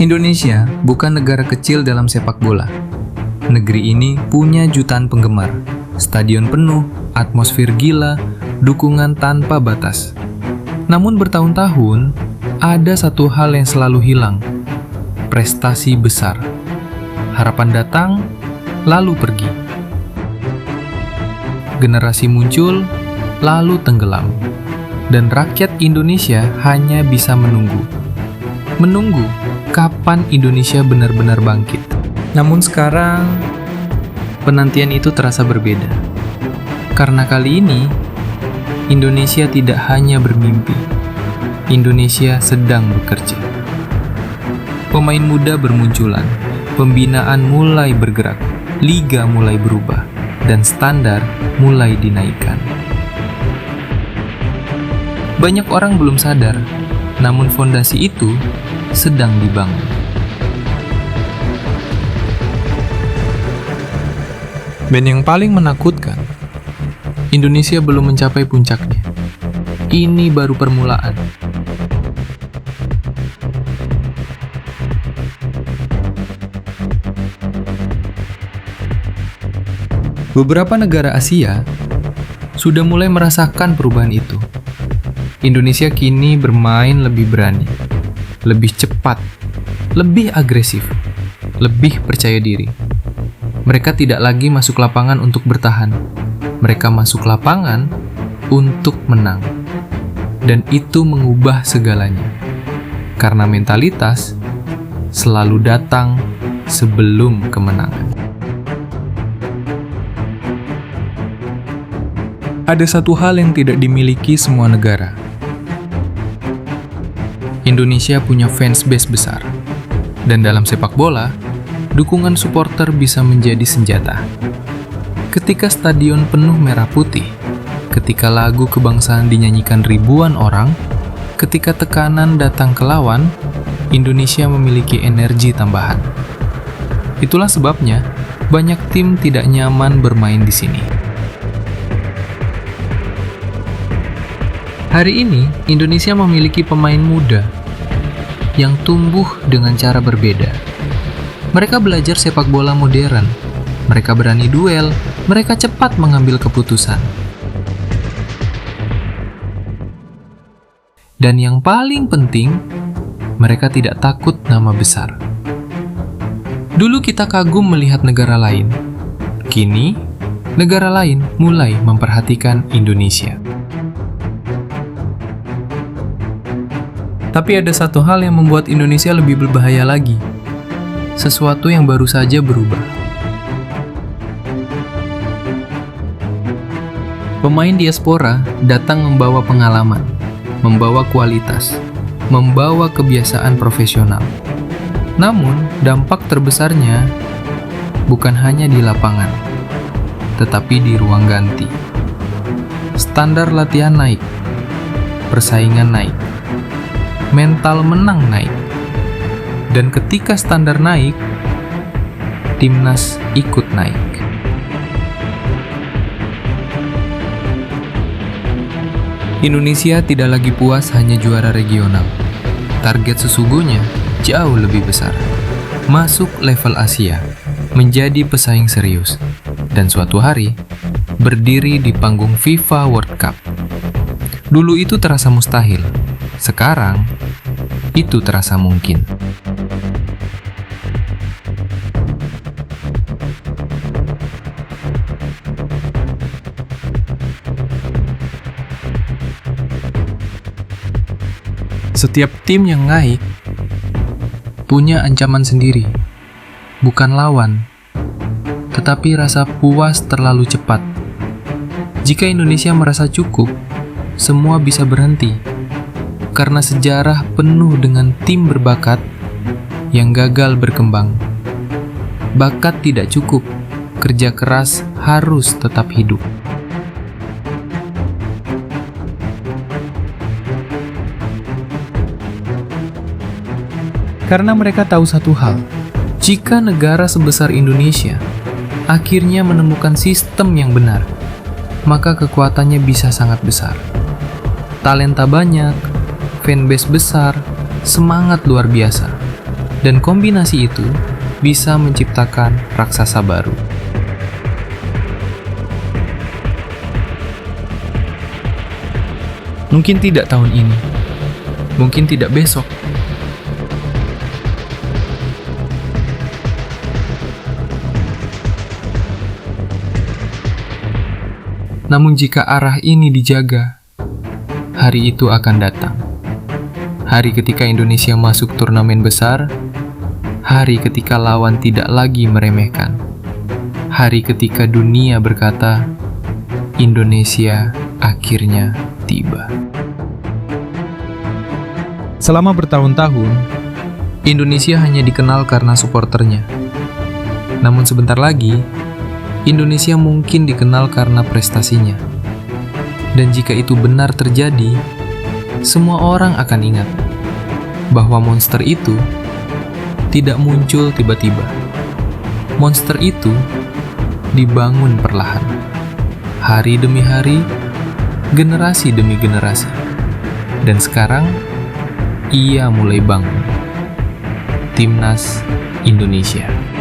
Indonesia bukan negara kecil dalam sepak bola. Negeri ini punya jutaan penggemar, stadion penuh, atmosfer gila, dukungan tanpa batas. Namun bertahun-tahun, ada satu hal yang selalu hilang, prestasi besar. Harapan datang, lalu pergi. Generasi muncul, lalu tenggelam. Dan rakyat Indonesia hanya bisa menunggu. Menunggu kapan Indonesia benar-benar bangkit. Namun sekarang, penantian itu terasa berbeda. Karena kali ini, Indonesia tidak hanya bermimpi. Indonesia sedang bekerja. Pemain muda bermunculan, pembinaan mulai bergerak, liga mulai berubah, dan standar mulai dinaikkan. Banyak orang belum sadar, namun fondasi itu sedang dibangun. Dan yang paling menakutkan, Indonesia belum mencapai puncaknya. Ini baru permulaan. Beberapa negara Asia sudah mulai merasakan perubahan itu. Indonesia kini bermain lebih berani, lebih cepat, lebih agresif, lebih percaya diri. Mereka tidak lagi masuk lapangan untuk bertahan. Mereka masuk lapangan untuk menang. Dan itu mengubah segalanya. Karena mentalitas selalu datang sebelum kemenangan. Ada satu hal yang tidak dimiliki semua negara. Indonesia punya fans base besar. Dan dalam sepak bola, dukungan supporter bisa menjadi senjata. Ketika stadion penuh merah putih, ketika lagu kebangsaan dinyanyikan ribuan orang, ketika tekanan datang ke lawan, Indonesia memiliki energi tambahan. Itulah sebabnya banyak tim tidak nyaman bermain di sini. Hari ini, Indonesia memiliki pemain muda yang tumbuh dengan cara berbeda. Mereka belajar sepak bola modern, mereka berani duel, mereka cepat mengambil keputusan. Dan yang paling penting, mereka tidak takut nama besar. Dulu kita kagum melihat negara lain. Kini, negara lain mulai memperhatikan Indonesia. Tapi ada satu hal yang membuat Indonesia lebih berbahaya lagi. Sesuatu yang baru saja berubah. Pemain diaspora datang membawa pengalaman, membawa kualitas, membawa kebiasaan profesional. Namun, dampak terbesarnya bukan hanya di lapangan, tetapi di ruang ganti. Standar latihan naik, persaingan naik, mental menang naik. Dan ketika standar naik, timnas ikut naik. Indonesia tidak lagi puas hanya juara regional. Target sesungguhnya jauh lebih besar. Masuk level Asia, menjadi pesaing serius, dan suatu hari berdiri di panggung FIFA World Cup. Dulu itu terasa mustahil. Sekarang, itu terasa mungkin. Setiap tim yang naik punya ancaman sendiri, bukan lawan, tetapi rasa puas terlalu cepat. Jika Indonesia merasa cukup, semua bisa berhenti. Karena sejarah penuh dengan tim berbakat yang gagal berkembang. Bakat tidak cukup, kerja keras harus tetap hidup. Karena mereka tahu satu hal, jika negara sebesar Indonesia akhirnya menemukan sistem yang benar, maka kekuatannya bisa sangat besar. Talenta banyak, fanbase besar, semangat luar biasa. Dan kombinasi itu bisa menciptakan raksasa baru. Mungkin tidak tahun ini, mungkin tidak besok. Namun jika arah ini dijaga, hari itu akan datang. Hari ketika Indonesia masuk turnamen besar, hari ketika lawan tidak lagi meremehkan, hari ketika dunia berkata, Indonesia akhirnya tiba. Selama bertahun-tahun, Indonesia hanya dikenal karena supporternya. Namun sebentar lagi, Indonesia mungkin dikenal karena prestasinya. Dan jika itu benar terjadi, semua orang akan ingat bahwa monster itu tidak muncul tiba-tiba. Monster itu dibangun perlahan, hari demi hari, generasi demi generasi. Dan sekarang, ia mulai bangun. Timnas Indonesia.